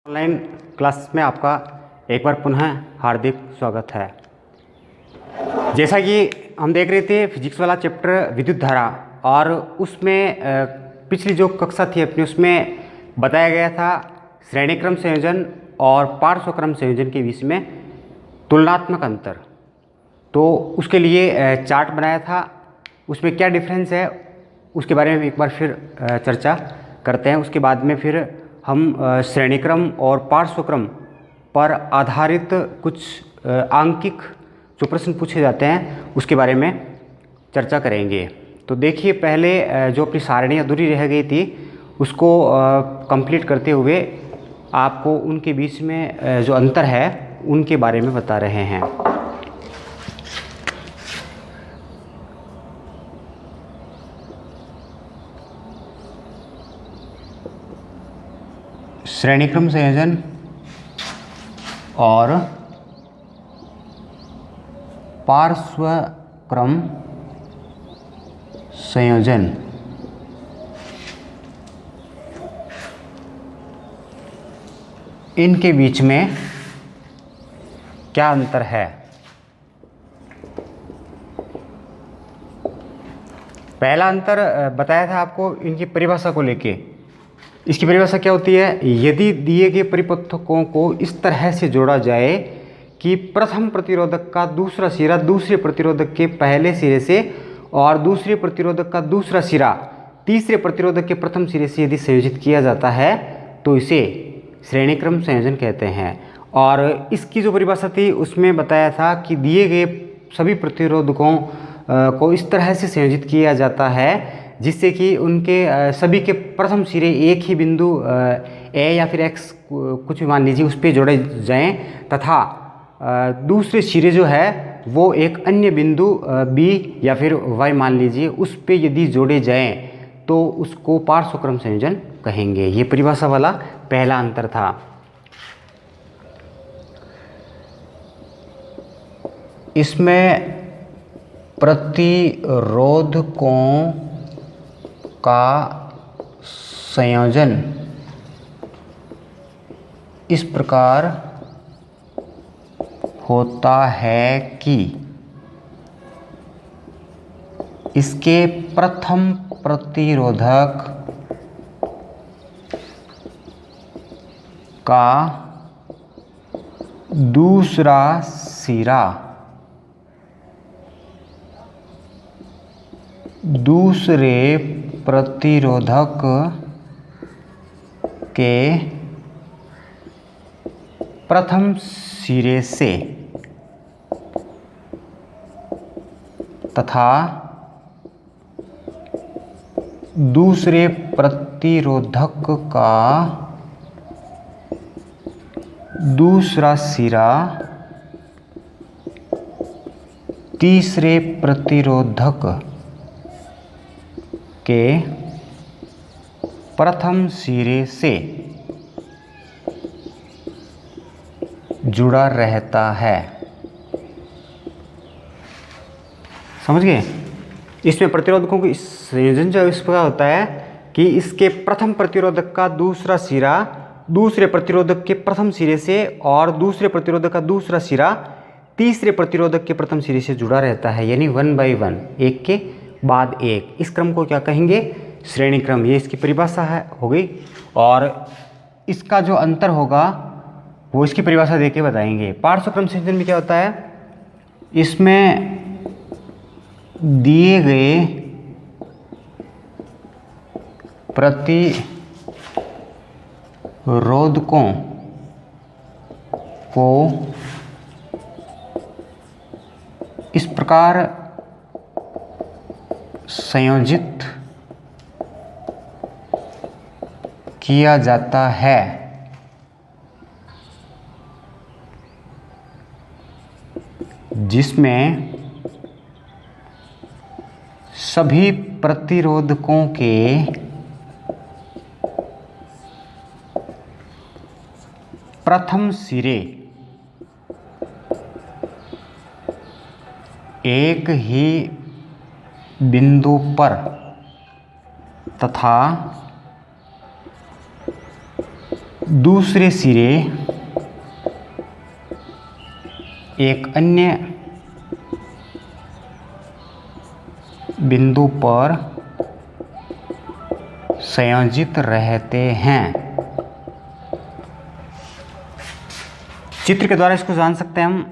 Online class में आपका एक बार पुनः हार्दिक स्वागत है। जैसा कि हम देख रहे थे फिजिक्स वाला चैप्टर विद्युत धारा, और उसमें पिछली जो कक्षा थी अपनी उसमें बताया गया था श्रेणी क्रम संयोजन और पार्श्व क्रम संयोजन के बीच में तुलनात्मक अंतर। तो उसके लिए चार्ट बनाया था, उसमें क्या डिफरेंस है उसके बारे में एक बार फिर चर्चा करते हैं। उसके बाद में फिर हम श्रेणी क्रम और पार्श्व क्रम पर आधारित कुछ आंकिक जो प्रश्न पूछे जाते हैं उसके बारे में चर्चा करेंगे। तो देखिए, पहले जो अपनी सारणी अधूरी रह गई थी उसको कंप्लीट करते हुए आपको उनके बीच में जो अंतर है उनके बारे में बता रहे हैं। श्रेणी क्रम संयोजन और पार्श्व क्रम संयोजन इनके बीच में क्या अंतर है। पहला अंतर बताया था आपको इनकी परिभाषा को लेके। इसकी परिभाषा क्या होती है? यदि दिए गए परिपथकों को इस तरह से जोड़ा जाए कि प्रथम प्रतिरोधक का दूसरा सिरा दूसरे प्रतिरोधक के पहले सिरे से और दूसरे प्रतिरोधक का दूसरा सिरा तीसरे प्रतिरोधक के प्रथम सिरे से यदि संयोजित किया जाता है तो इसे श्रेणी क्रम संयोजन कहते हैं। और इसकी जो परिभाषा थी उसमें बताया था कि दिए गए सभी प्रतिरोधकों को इस तरह से संयोजित किया जाता है जिससे कि उनके सभी के प्रथम सिरे एक ही बिंदु ए या फिर एक्स कुछ भी मान लीजिए उस पर जोड़े जाएं, तथा दूसरे सिरे जो है वो एक अन्य बिंदु बी या फिर वाई मान लीजिए उस पर यदि जोड़े जाएं तो उसको पार्श्व क्रम संयोजन कहेंगे। ये परिभाषा वाला पहला अंतर था। इसमें प्रतिरोधकों का संयोजन इस प्रकार होता है कि इसके प्रथम प्रतिरोधक का दूसरा सिरा दूसरे प्रतिरोधक के प्रथम सिरे से तथा दूसरे प्रतिरोधक का दूसरा सिरा तीसरे प्रतिरोधक के प्रथम सिरे से जुड़ा रहता है। समझ गए? इसमें प्रतिरोधकों की संयोजन जो इस प्रकार होता है कि इसके प्रथम प्रतिरोधक का दूसरा सिरा दूसरे प्रतिरोधक के प्रथम सिरे से और दूसरे प्रतिरोधक का दूसरा सिरा तीसरे प्रतिरोधक के प्रथम सिरे से जुड़ा रहता है, यानी 1 by 1 एक के बाद एक। इस क्रम को क्या कहेंगे? श्रेणी क्रम। ये इसकी परिभाषा है हो गई। और इसका जो अंतर होगा वो इसकी परिभाषा देके बताएंगे। पार्श्व क्रम संयोजन में क्या होता है? इसमें दिए गए प्रतिरोधकों को इस प्रकार संयोजित किया जाता है जिसमें सभी प्रतिरोधकों के प्रथम सिरे एक ही बिंदु पर तथा दूसरे सिरे एक अन्य बिंदु पर संयोजित रहते हैं। चित्र के द्वारा इसको जान सकते हैं हम।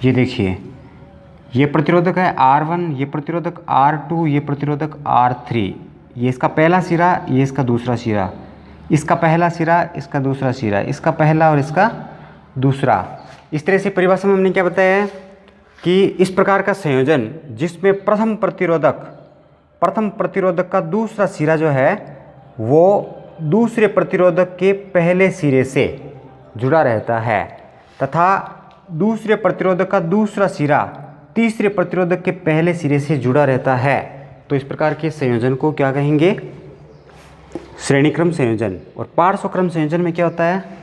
ये देखिए, ये प्रतिरोधक है R1, ये प्रतिरोधक R2, ये प्रतिरोधक R3। ये इसका पहला सिरा, ये इसका दूसरा सिरा, इसका पहला सिरा, इसका दूसरा सिरा, इसका पहला और इसका दूसरा। इस तरह से परिभाषा में हमने क्या बताया है कि इस प्रकार का संयोजन जिसमें प्रथम प्रतिरोधक का दूसरा सिरा जो है वो दूसरे प्रतिरोधक के पहले सिरे से जुड़ा रहता है तथा दूसरे प्रतिरोधक का दूसरा सिरा तीसरे प्रतिरोधक के पहले सिरे से जुड़ा रहता है, तो इस प्रकार के संयोजन को क्या कहेंगे? श्रेणी क्रम संयोजन। और पार्श्व क्रम संयोजन में क्या होता है?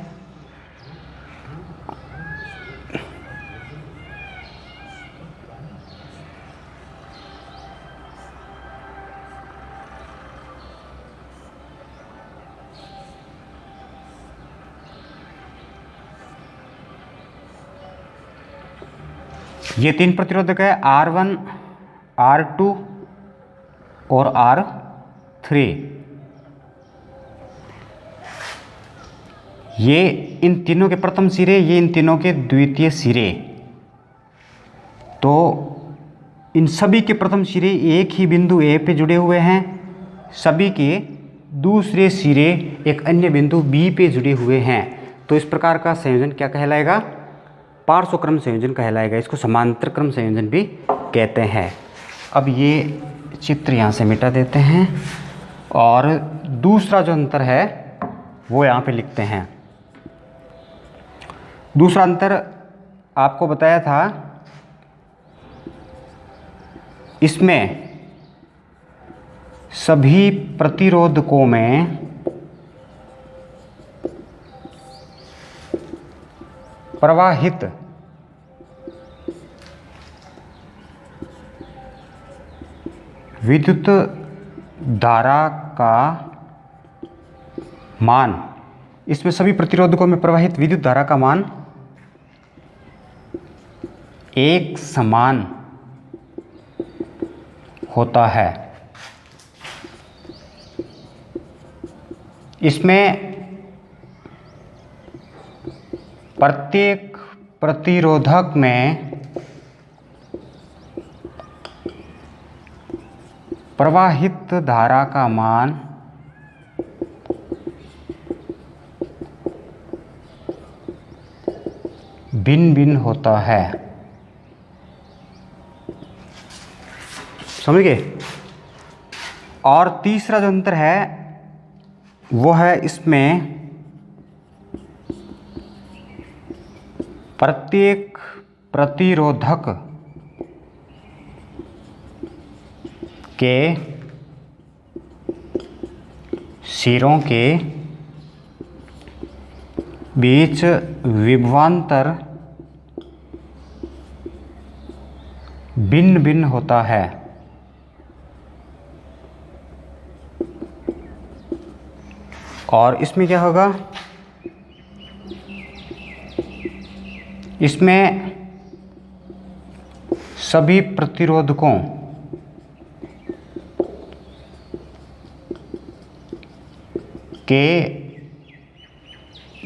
ये तीन प्रतिरोधक है R1, R2 और R3। ये इन तीनों के प्रथम सिरे, ये इन तीनों के द्वितीय सिरे। तो इन सभी के प्रथम सिरे एक ही बिंदु A पे जुड़े हुए हैं, सभी के दूसरे सिरे एक अन्य बिंदु B पे जुड़े हुए हैं। तो इस प्रकार का संयोजन क्या कहलाएगा? पार्श्व क्रम संयोजन कहलाएगा। इसको समांतर क्रम संयोजन भी कहते हैं। अब ये चित्र यहाँ से मिटा देते हैं और दूसरा जो अंतर है वो यहाँ पे लिखते हैं। दूसरा अंतर आपको बताया था, इसमें सभी प्रतिरोधकों में प्रवाहित विद्युत धारा का मान, इसमें सभी प्रतिरोधकों में प्रवाहित विद्युत धारा का मान एक समान होता है। इसमें प्रत्येक प्रतिरोधक में प्रवाहित धारा का मान भिन्न भिन्न होता है। समझ गए? और तीसरा जो अंतर है वो है इसमें प्रत्येक प्रतिरोधक के सिरों के बीच विभवांतर भिन्न भिन्न होता है। और इसमें क्या होगा? इसमें सभी प्रतिरोधकों के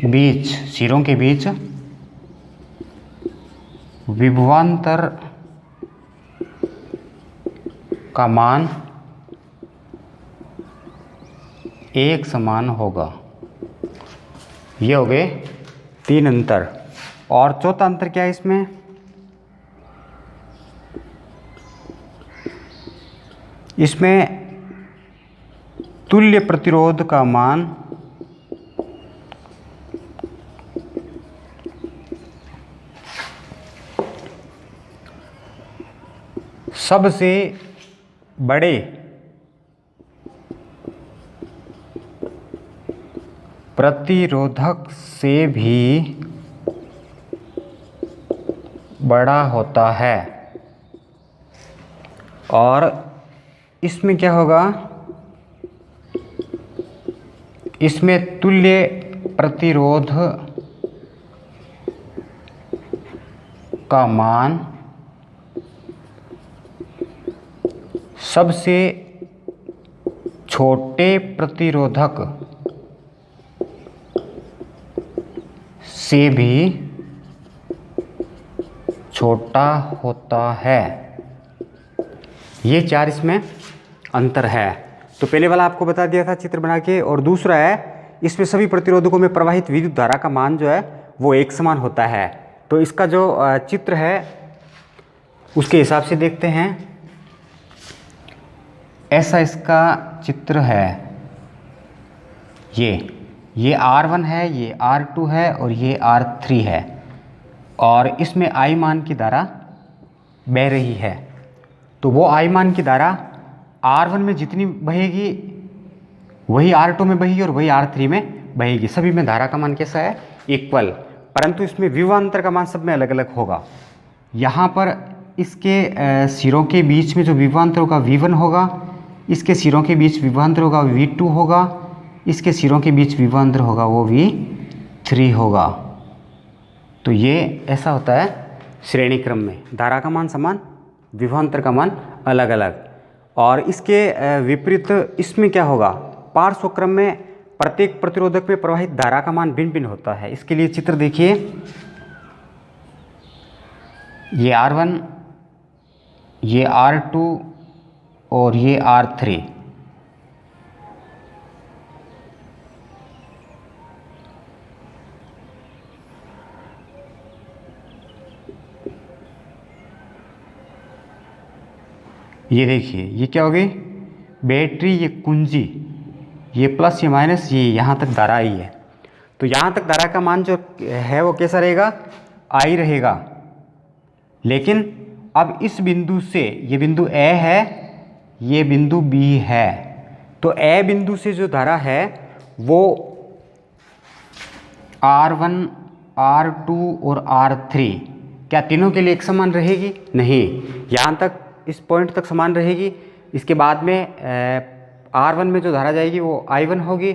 बीच, सिरों के बीच विभवांतर का मान एक समान होगा। ये हो गए तीन अंतर। और चौथा अंतर क्या है इसमें? इसमें तुल्य प्रतिरोध का मान सबसे बड़े प्रतिरोधक से भी बड़ा होता है। और इसमें क्या होगा, इसमें तुल्य प्रतिरोध का मान सबसे छोटे प्रतिरोधक से भी छोटा होता है। ये 4 इसमें अंतर है। तो पहले वाला आपको बता दिया था चित्र बना के, और दूसरा है इसमें सभी प्रतिरोधकों में प्रवाहित विद्युत धारा का मान जो है वो एक समान होता है। तो इसका जो चित्र है उसके हिसाब से देखते हैं। ऐसा इसका चित्र है। ये R1 है, ये R2 है और ये R3 है, और इसमें I मान की धारा बह रही है। तो वो I मान की धारा R1 में जितनी बहेगी वही R2 में बहेगी और वही R3 में बहेगी। सभी में धारा का मान कैसा है, इक्वल, परंतु इसमें विभवांतर का मान सब में अलग अलग होगा। यहाँ पर इसके सिरों के बीच में जो विभवांतर होगा V1 होगा, इसके सिरों के बीच विभवांतर होगा V2 होगा, इसके सिरों के बीच विभवांतर होगा वो V3 होगा। तो ये ऐसा होता है श्रेणी क्रम में, धारा का मान समान, विभवांतर का मान अलग अलग। और इसके विपरीत इसमें क्या होगा, पार्श्व क्रम में प्रत्येक प्रतिरोधक में प्रवाहित धारा का मान भिन्न भिन्न होता है। इसके लिए चित्र देखिए, ये R1, ये R2 और ये R3। ये देखिए, ये क्या हो गई, बैटरी, ये कुंजी, ये प्लस, ये माइनस, ये यहाँ तक धारा आई है। तो यहाँ तक धारा का मान जो है वो कैसा रहेगा, I रहेगा। लेकिन अब इस बिंदु से, ये बिंदु A है, ये बिंदु B है, तो A बिंदु से जो धारा है वो R1, R2 और R3 क्या तीनों के लिए एक समान रहेगी? नहीं, यहाँ तक इस पॉइंट तक समान रहेगी। इसके बाद में R1 में जो धारा जाएगी वो I1 होगी,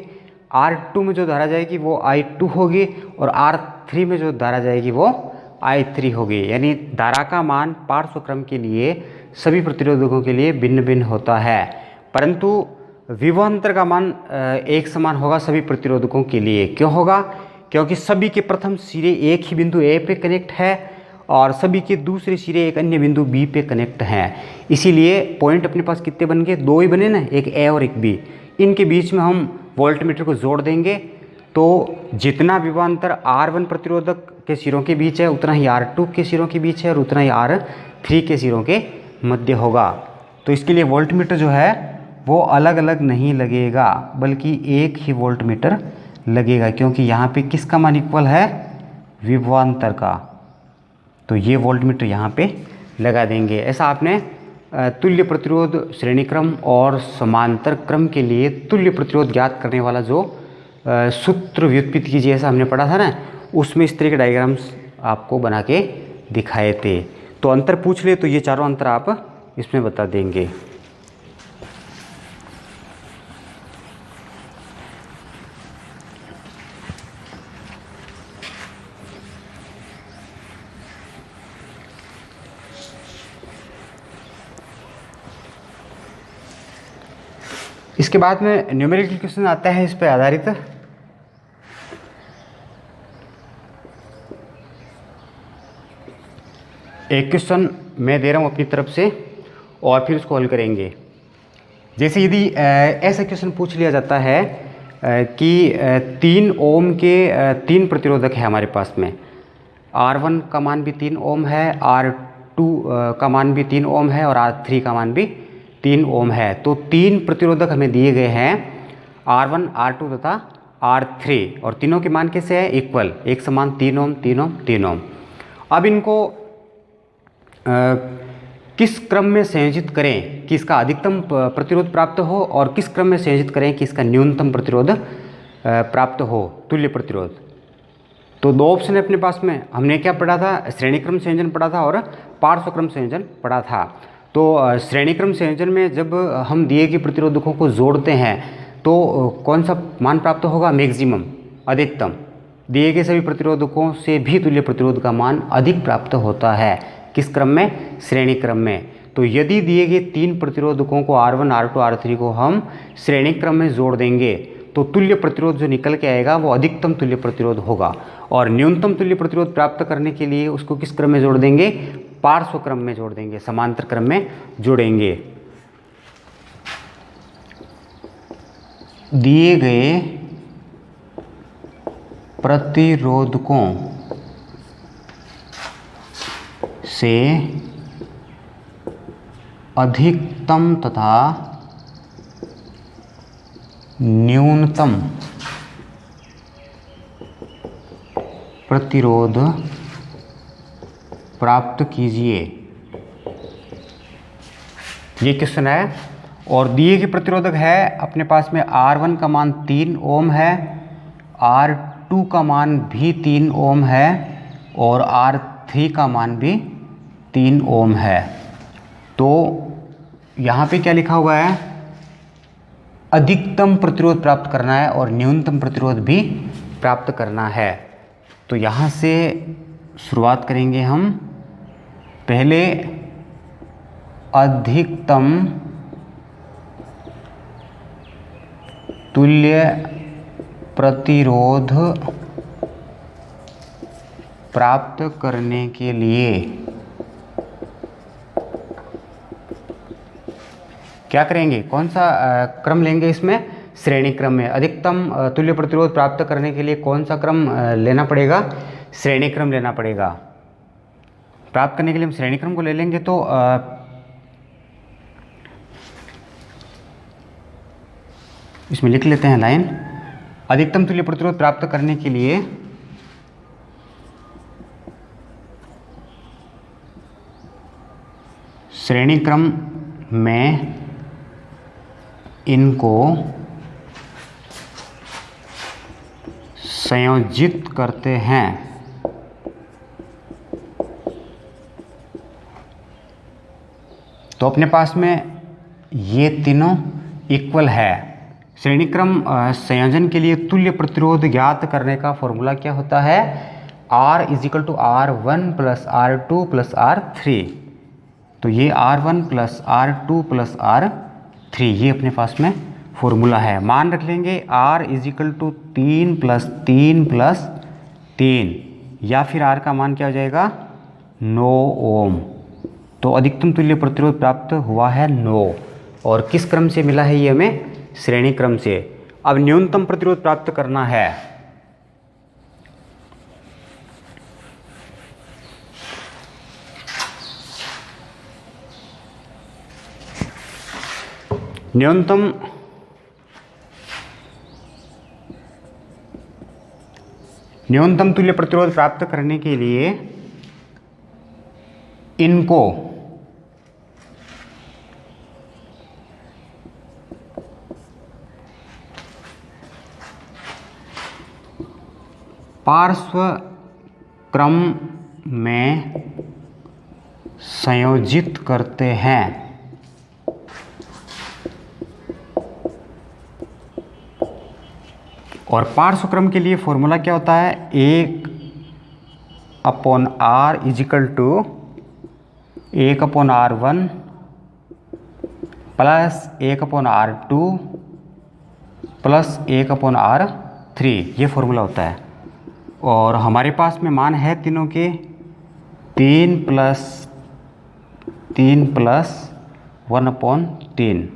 R2 में जो धारा जाएगी वो I2 होगी, और R3 में जो धारा जाएगी वो I3 होगी। यानी धारा का मान पार्श्व क्रम के लिए सभी प्रतिरोधकों के लिए भिन्न भिन्न होता है, परंतु विभवांतर का मान एक समान होगा सभी प्रतिरोधकों के लिए। क्यों होगा? क्योंकि सभी के प्रथम सिरे एक ही बिंदु A पे कनेक्ट है और सभी के दूसरे सिरे एक अन्य बिंदु B पे कनेक्ट हैं। इसीलिए पॉइंट अपने पास कितने बन गए, 2 ही बने ना, एक A और एक B। इनके बीच में हम वोल्टमीटर को जोड़ देंगे तो जितना विभवांतर R1 प्रतिरोधक के सिरों के बीच है उतना ही R2 के सिरों के बीच है और उतना ही R3 के सिरों के मध्य होगा। तो इसके लिए वोल्टमीटर जो है वो अलग अलग नहीं लगेगा, बल्कि एक ही वोल्टमीटर लगेगा, क्योंकि यहाँ पे किसका मान इक्वल है, विभवांतर का। तो ये वोल्टमीटर यहाँ पे लगा देंगे। ऐसा आपने तुल्य प्रतिरोध श्रेणी क्रम और समांतर क्रम के लिए तुल्य प्रतिरोध ज्ञात करने वाला जो सूत्र व्युत्पत्ति कीजिए ऐसा हमने पढ़ा था ना, उसमें इस तरह के डायग्राम्स आपको बना के दिखाए थे। तो अंतर पूछ ले तो ये चारों अंतर आप इसमें बता देंगे। इसके बाद में न्यूमेरिकल क्वेश्चन आता है इस पर आधारित। एक क्वेश्चन मैं दे रहा हूँ अपनी तरफ से और फिर उसको हल करेंगे। जैसे यदि ऐसा क्वेश्चन पूछ लिया जाता है कि 3 ओम के 3 प्रतिरोधक है हमारे पास में, R1 का मान भी 3 ओम है, R2 का मान भी 3 ओम है और R3 का मान भी 3 ओम है। तो 3 प्रतिरोधक हमें दिए गए हैं, R1, R2 तथा R3, और तीनों के मान कैसे है, इक्वल, एक समान, 3 ओम 3 ओम 3 ओम। अब इनको किस क्रम में संयोजित करें कि इसका अधिकतम प्रतिरोध प्राप्त हो और किस क्रम में संयोजित करें कि इसका न्यूनतम प्रतिरोध प्राप्त हो, तुल्य प्रतिरोध। तो 2 ऑप्शन है अपने पास में। हमने क्या पढ़ा था, श्रेणी क्रम संयोजन पढ़ा था और पार्श्व क्रम संयोजन पढ़ा था। तो श्रेणीक्रम संयोजन में जब हम दिए गए प्रतिरोधकों को जोड़ते हैं तो कौन सा मान प्राप्त होगा? मैक्सिमम, अधिकतम। दिए गए सभी प्रतिरोधकों से भी तुल्य प्रतिरोध का मान अधिक प्राप्त होता है। किस क्रम में? श्रेणी क्रम में। तो यदि दिए गए 3 प्रतिरोधकों को R1, R2, R3 को हम श्रेणी क्रम में जोड़ देंगे तो तुल्य प्रतिरोध जो निकल के आएगा वो अधिकतम तुल्य प्रतिरोध होगा। और न्यूनतम तुल्य प्रतिरोध प्राप्त करने के लिए उसको किस क्रम में जोड़ देंगे? पार्श्व क्रम में जोड़ देंगे, समांतर क्रम में जोड़ेंगे। दिए गए प्रतिरोधकों से अधिकतम तथा न्यूनतम प्रतिरोध प्राप्त कीजिए। ये क्वेश्चन है। और दिए गए प्रतिरोधक है अपने पास में R1 का मान 3 ओम है, R2 का मान भी 3 ओम है और R3 का मान भी 3 ओम है। तो यहाँ पे क्या लिखा हुआ है? अधिकतम प्रतिरोध प्राप्त करना है और न्यूनतम प्रतिरोध भी प्राप्त करना है। तो यहाँ से शुरुआत करेंगे हम। पहले अधिकतम तुल्य प्रतिरोध प्राप्त करने के लिए क्या करेंगे? कौन सा क्रम लेंगे इसमें? श्रेणी क्रम में। अधिकतम तुल्य प्रतिरोध प्राप्त करने के लिए कौन सा क्रम लेना पड़ेगा? श्रेणी क्रम लेना पड़ेगा। प्राप्त करने के लिए हम श्रेणी क्रम को ले लेंगे। तो इसमें लिख लेते हैं लाइन। अधिकतम तुल्य प्रतिरोध प्राप्त करने के लिए श्रेणी क्रम में इनको संयोजित करते हैं। तो अपने पास में ये तीनों इक्वल है। श्रेणी क्रम संयोजन के लिए तुल्य प्रतिरोध ज्ञात करने का फॉर्मूला क्या होता है? R = R1 + R2 + R3। तो ये R1 + R2 + R3 ये अपने पास में फॉर्मूला है। मान रख लेंगे R = 3 + 3 + 3 या फिर R का मान क्या हो जाएगा? 9 ओम। तो अधिकतम तुल्य प्रतिरोध प्राप्त हुआ है 9। और किस क्रम से मिला है ये हमें? श्रेणी क्रम से। अब न्यूनतम प्रतिरोध प्राप्त करना है। न्यूनतम तुल्य प्रतिरोध प्राप्त करने के लिए इनको पार्श्व क्रम में संयोजित करते हैं। और पार्श्व क्रम के लिए फॉर्मूला क्या होता है? 1/R = 1/R1 + 1/R2 + 1/R3 ये फॉर्मूला होता है। और हमारे पास में मान है तीनों के 3 + 3 + 1/3।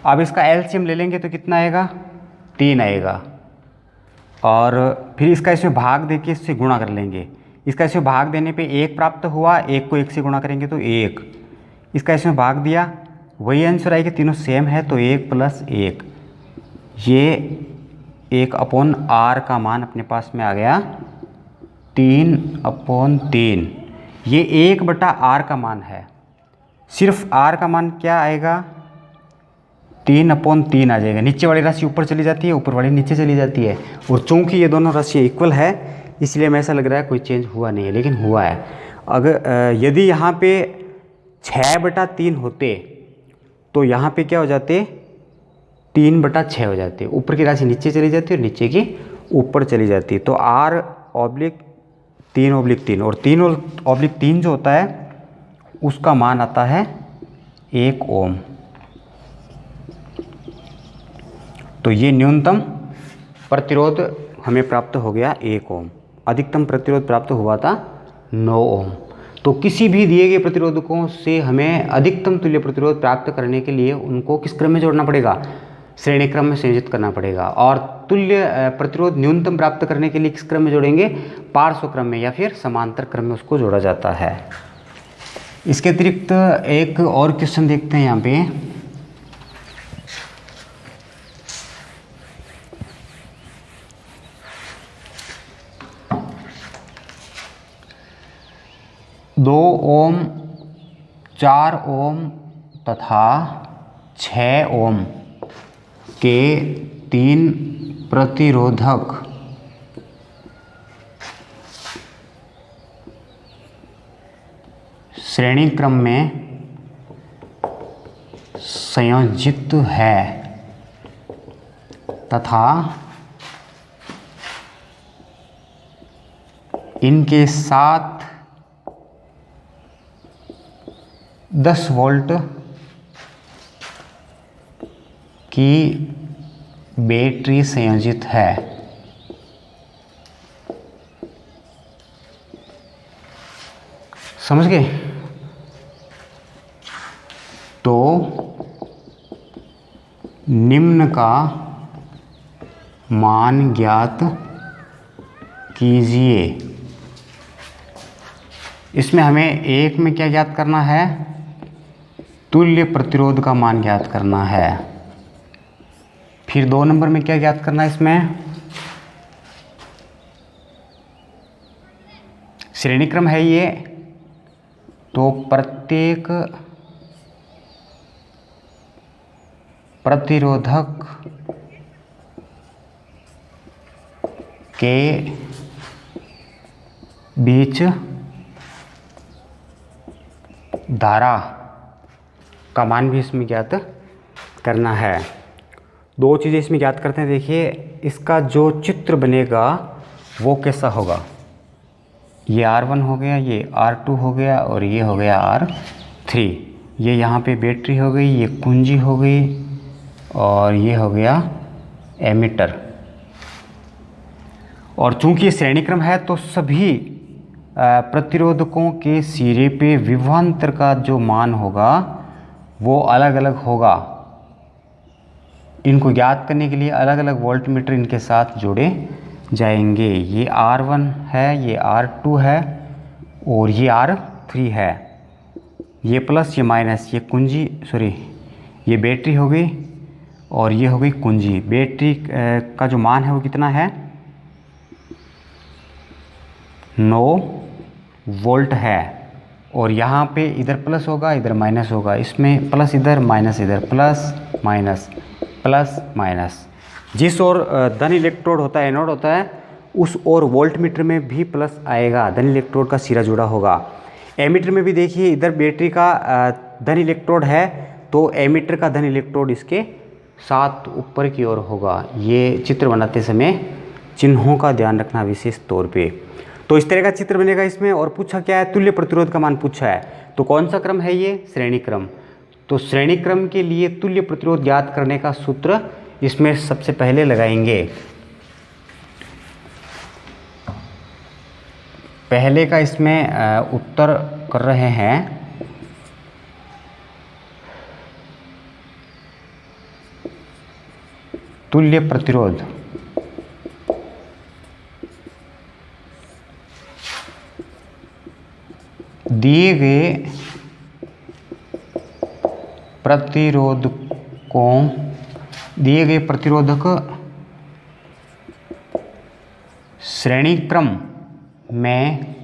अब इसका एलसीएम ले लेंगे तो कितना आएगा? 3 आएगा। और फिर इसका इसमें भाग देके इससे गुणा कर लेंगे। इसका इसमें भाग देने पे 1 प्राप्त हुआ, 1 को 1 से गुणा करेंगे तो 1। इसका इसमें भाग दिया, वही आंसर आएगा। तीनों सेम है तो 1 + 1 ये 1/R का मान अपने पास में आ गया 3/3। ये 1/R का मान है। सिर्फ R का मान क्या आएगा? 3/3 आ जाएगा। नीचे वाली राशि ऊपर चली जाती है, ऊपर वाली नीचे चली जाती है। और चूंकि ये दोनों राशियाँ इक्वल है इसलिए हमें ऐसा लग रहा है कोई चेंज हुआ नहीं है, लेकिन हुआ है। अगर यदि यहाँ पे 6/3 होते तो यहाँ पे क्या हो जाते, 3/6 हो जाते। ऊपर की राशि नीचे चली जाती और नीचे की ऊपर चली जाती। तो R/3/3 और 3/3 जो होता है उसका मान आता है 1 ओम। तो ये न्यूनतम प्रतिरोध हमें प्राप्त हो गया 1 ओम। अधिकतम प्रतिरोध प्राप्त हुआ था 9 ओम। तो किसी भी दिए गए प्रतिरोधकों से हमें अधिकतम तुल्य प्रतिरोध प्राप्त करने के लिए उनको किस क्रम में जोड़ना पड़ेगा, श्रेणी क्रम में संयोजित करना पड़ेगा। और तुल्य प्रतिरोध न्यूनतम प्राप्त करने के लिए किस क्रम में जोड़ेंगे, पार्श्व क्रम में या फिर समांतर क्रम में उसको जोड़ा जाता है। इसके अतिरिक्त एक और क्वेश्चन देखते हैं यहाँ पे। दो ओम, 4 ओम तथा 6 ओम के 3 प्रतिरोधक श्रेणी क्रम में संयोजित है तथा इनके साथ 10 वोल्ट की बैटरी संयोजित है। समझ गए? तो निम्न का मान ज्ञात कीजिए। इसमें हमें एक में क्या ज्ञात करना है, तुल्य प्रतिरोध का मान ज्ञात करना है। फिर 2 नंबर में क्या ज्ञात करना है, इसमें श्रेणी क्रम है ये, तो प्रत्येक प्रतिरोधक के बीच धारा का मान भी इसमें ज्ञात करना है। 2 चीज़ें इसमें ज्ञात करते हैं। देखिए इसका जो चित्र बनेगा वो कैसा होगा, ये R1 हो गया, ये R2 हो गया और ये हो गया R3। ये यहाँ पे बैटरी हो गई, ये कुंजी हो गई और ये हो गया एमीटर। और चूंकि ये श्रेणी क्रम है तो सभी प्रतिरोधकों के सिरे पे विभवांतर का जो मान होगा वो अलग अलग होगा। इनको ज्ञात करने के लिए अलग अलग वोल्टमीटर इनके साथ जोड़े जाएंगे। ये R1 है, ये R2 है और ये R3 है। ये प्लस ये माइनस, ये कुंजी ये बैटरी हो गई और ये हो गई कुंजी। बैटरी का जो मान है वो कितना है, 9 वोल्ट है। और यहाँ पे इधर प्लस होगा इधर माइनस होगा, इसमें प्लस इधर माइनस इधर, प्लस माइनस प्लस माइनस। जिस ओर धन इलेक्ट्रोड होता है, एनोड होता है, उस ओर वोल्टमीटर में भी प्लस आएगा, धन इलेक्ट्रोड का सिरा जुड़ा होगा। एमीटर में भी देखिए इधर बैटरी का धन इलेक्ट्रोड है तो एमीटर का धन इलेक्ट्रोड इसके साथ ऊपर की ओर होगा। ये चित्र बनाते समय चिन्हों का ध्यान रखना विशेष तौर पे। तो इस तरह का चित्र बनेगा इसमें। और पूछा क्या है, तुल्य प्रतिरोध का मान पूछा है। तो कौन सा क्रम है ये, श्रेणी क्रम। तो श्रेणी क्रम के लिए तुल्य प्रतिरोध ज्ञात करने का सूत्र इसमें सबसे पहले लगाएंगे। पहले का इसमें उत्तर कर रहे हैं। तुल्य प्रतिरोध दिए गए प्रतिरोधक श्रेणी क्रम में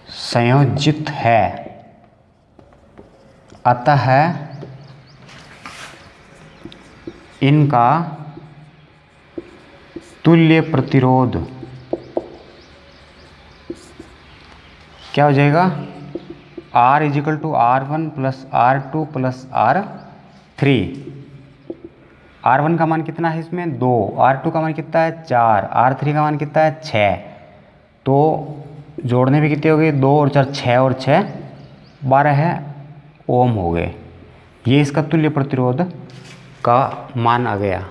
संयोजित है, अतः इनका तुल्य प्रतिरोध क्या हो जाएगा, R equal to R1 plus R2 plus R3। R1 का मान कितना है इसमें 2, R2 का मान कितना है 4, R3 का मान कितना है 6। तो जोड़ने में कितने हो गए 2 और 4 6 और 6 12 है ओम हो गए। ये इसका तुल्य प्रतिरोध का मान आ गया।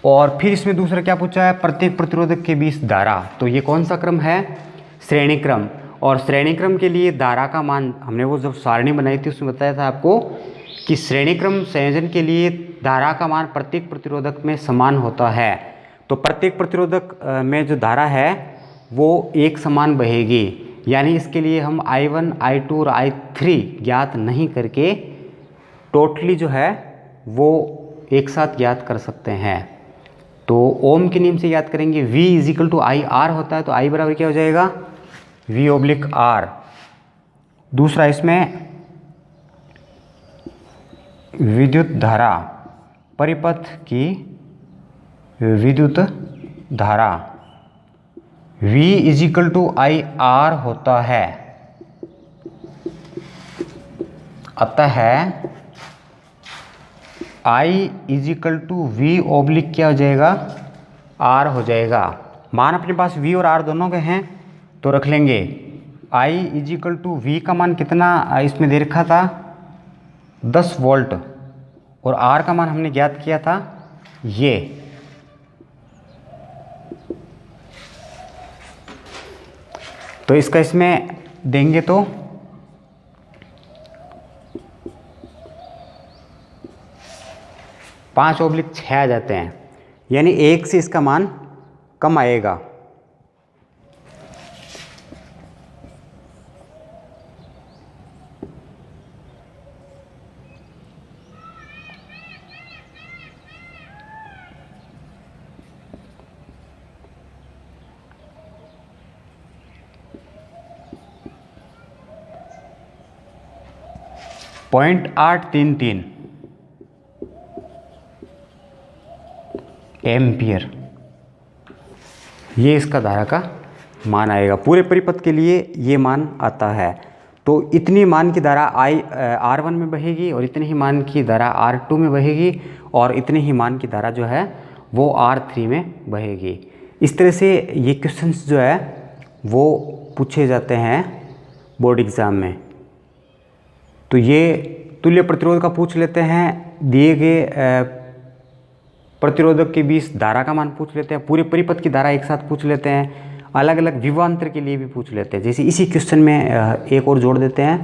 और फिर इसमें दूसरा क्या पूछा है, प्रत्येक प्रतिरोधक के बीच धारा। तो ये कौन सा क्रम है, श्रेणी क्रम। और श्रेणी क्रम के लिए धारा का मान हमने वो जब सारणी बनाई थी उसमें बताया था आपको कि श्रेणी क्रम संयोजन के लिए धारा का मान प्रत्येक प्रतिरोधक में समान होता है। तो प्रत्येक प्रतिरोधक में जो धारा है वो एक समान बहेगी, यानी इसके लिए हम I1, I2 और I3 ज्ञात नहीं करके टोटली जो है वो एक साथ ज्ञात कर सकते हैं। तो ओम के नियम से याद करेंगे, V equal to I R होता है, तो I बराबर क्या हो जाएगा V ओब्लिक R। दूसरा इसमें विद्युत धारा, परिपथ की विद्युत धारा V equal to I R होता है। अतः I equal to V oblique क्या हो जाएगा R हो जाएगा। मान अपने पास V और R दोनों के हैं तो रख लेंगे। I इजिकल टू V का मान कितना इसमें दे रखा था 10 वोल्ट, और R का मान हमने ज्ञात किया था ये। तो इसका इसमें देंगे तो 5/6 आ जाते हैं, यानी 1 से इसका मान कम आएगा। पॉइंट 833 एम्पियर, ये इसका धारा का मान आएगा। पूरे परिपथ के लिए ये मान आता है। तो इतनी मान की धारा R1 में बहेगी और इतनी ही मान की धारा R2 में बहेगी और इतनी ही मान की धारा जो है वो R3 में बहेगी। इस तरह से ये क्वेश्चंस जो है वो पूछे जाते हैं बोर्ड एग्ज़ाम में। तो ये तुल्य प्रतिरोध का पूछ लेते हैं, दिए गए प्रतिरोधक के बीच धारा का मान पूछ लेते हैं, पूरे परिपथ की धारा एक साथ पूछ लेते हैं, अलग अलग विभवांतर के लिए भी पूछ लेते हैं। जैसे इसी क्वेश्चन में एक और जोड़ देते हैं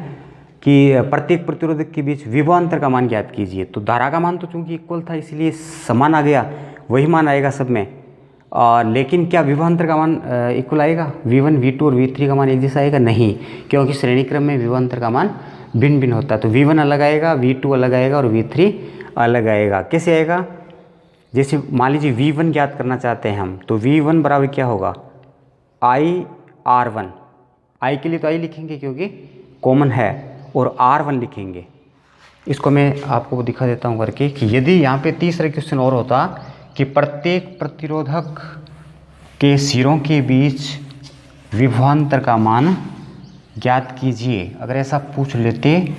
कि प्रत्येक प्रतिरोधक के बीच विभवांतर का मान ज्ञात कीजिए। तो धारा का मान तो चूंकि इक्वल था इसलिए समान आ गया, वही मान आएगा सब में। लेकिन क्या विभवांतर का मान इक्वल आएगा, V1, V2 और V3 का मान एक जैसा आएगा? नहीं, क्योंकि श्रेणी क्रम में विभवांतर का मान भिन्न भिन्न होता है। तो V1 अलग आएगा, V2 अलग आएगा और V3 अलग आएगा। कैसे आएगा? जैसे मान लीजिए V1 ज्ञात करना चाहते हैं हम, तो V1 बराबर क्या होगा IR1। I के लिए तो I लिखेंगे क्योंकि कॉमन है, और R1 लिखेंगे। इसको मैं आपको दिखा देता हूँ करके कि यदि यहाँ पे तीसरा क्वेश्चन और होता कि प्रत्येक प्रतिरोधक के सिरों के बीच विभवांतर का मान ज्ञात कीजिए, अगर ऐसा पूछ लेते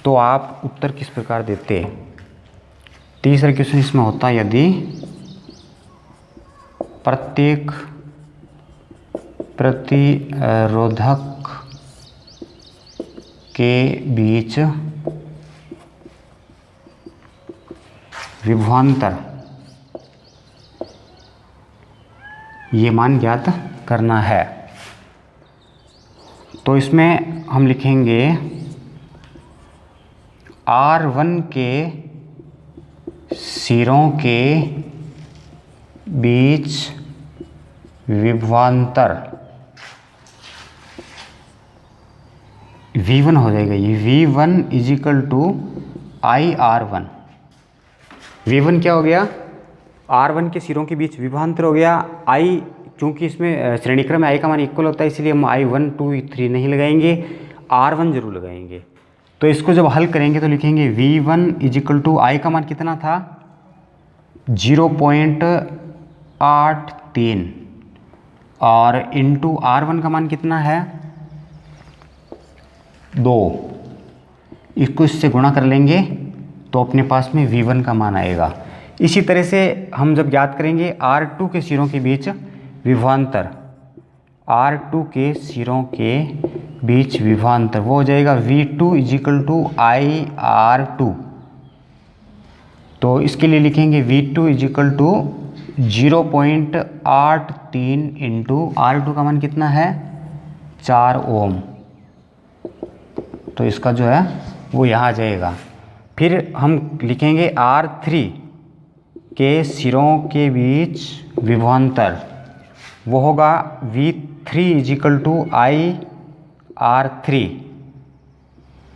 तो आप उत्तर किस प्रकार देते? तीसरा क्वेश्चन इसमें होता यदि प्रत्येक प्रतिरोधक के बीच विभवांतर ये मान ज्ञात करना है। तो इसमें हम लिखेंगे R1 के सिरों के बीच विभवांतर V1 हो जाएगा। ये V1 is equal to IR1। V1 क्या हो गया? R1 के सिरों के बीच विभवांतर हो गया। I चूँकि इसमें श्रेणी क्रम में I का मान इक्वल होता है इसलिए हम I1, 2, 3 नहीं लगाएंगे, R1 जरूर लगाएंगे। तो इसको जब हल करेंगे तो लिखेंगे V1 इजिकल टू I का मान कितना था 0.83 और इंटू R1 का मान कितना है 2, इसको इससे गुणा कर लेंगे तो अपने पास में V1 का मान आएगा। इसी तरह से हम जब याद करेंगे R2 के सिरों के बीच विभवांतर, R2 के सिरों के बीच विभवांतर वो हो जाएगा V2 = IR2। तो इसके लिए लिखेंगे V2 = 0.83 इंटू R2 का मान कितना है 4 ओम। तो इसका जो है वो यहाँ आ जाएगा। फिर हम लिखेंगे R3 के सिरों के बीच विभवांतर वो होगा V3 = IR3।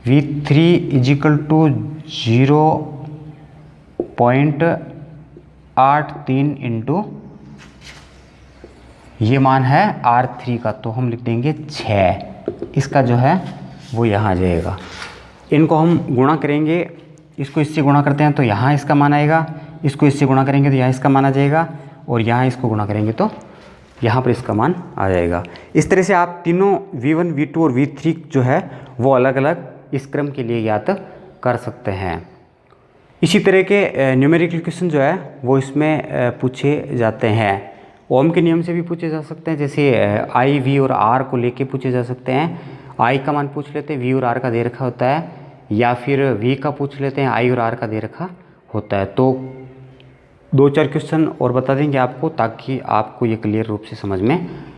V3 = 0.83 इंटू ये मान है R3 का, तो हम लिख देंगे 6। इसका जो है वो यहाँ आ जाएगा। इनको हम गुणा करेंगे, इसको इससे गुणा करते हैं तो यहाँ इसका मान आएगा, इसको इससे गुणा करेंगे तो यहाँ इसका मान आ जाएगा, और यहाँ इसको गुणा करेंगे तो यहाँ पर इसका मान आ जाएगा। इस तरह से आप तीनों V1, V2 और V3 जो है वो अलग अलग इस क्रम के लिए ज्ञात कर सकते हैं। इसी तरह के न्यूमेरिकल क्वेश्चन जो है वो इसमें पूछे जाते हैं। ओम के नियम से भी पूछे जा सकते हैं, जैसे I, V और R को लेके पूछे जा सकते हैं। I का मान पूछ लेते हैं, V और R का दे रखा होता है, या फिर V का पूछ लेते हैं, I और R का दे रखा होता है। तो 2-4 क्वेश्चन और बता देंगे आपको, ताकि आपको ये क्लियर रूप से समझ में